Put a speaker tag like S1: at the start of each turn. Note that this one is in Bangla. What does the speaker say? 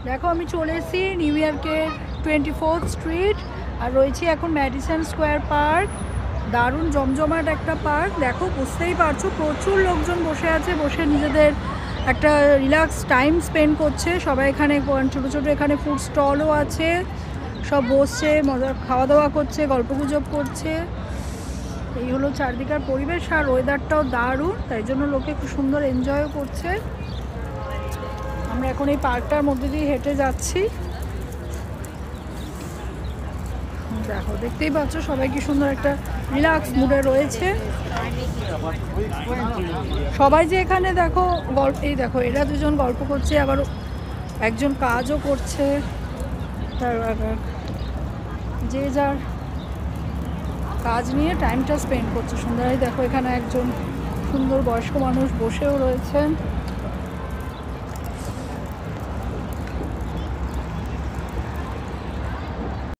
S1: দেখো আমি চলে এসেছি নিউ ইয়র্কের 24th স্ট্রিট আর রয়েছি এখন ম্যাডিসন স্কোয়ার পার্ক। দারুণ জমজমাট একটা পার্ক। দেখো বুঝতেই পারছো প্রচুর লোকজন বসে আছে, বসে নিজেদের একটা রিল্যাক্স টাইম স্পেন্ড করছে সবাই। এখানে ছোটো ছোটো এখানে ফুড স্টলও আছে, সব বসছে, মজা খাওয়া দাওয়া করছে, গল্পগুজব করছে। এই হলো চারদিকের পরিবেশ আর ওয়েদারটাও দারুণ, তাই জন্য লোকে খুব সুন্দর এনজয়ও করছে। আমরা এখন এই পার্কটার মধ্যে দিয়ে হেঁটে যাচ্ছি। দেখো দেখতেই পাচ্ছ সবাই কি সুন্দর একটা রিল্যাক্স মুডে রয়েছে সবাই। যে এখানে দেখো এই দেখো এরা দুজন গল্প করছে, আবার একজন কাজও করছে, তার যে যার কাজ নিয়ে টাইমটা স্পেন্ড করছে সুন্দর। দেখো এখানে একজন সুন্দর বয়স্ক মানুষ বসেও রয়েছেন।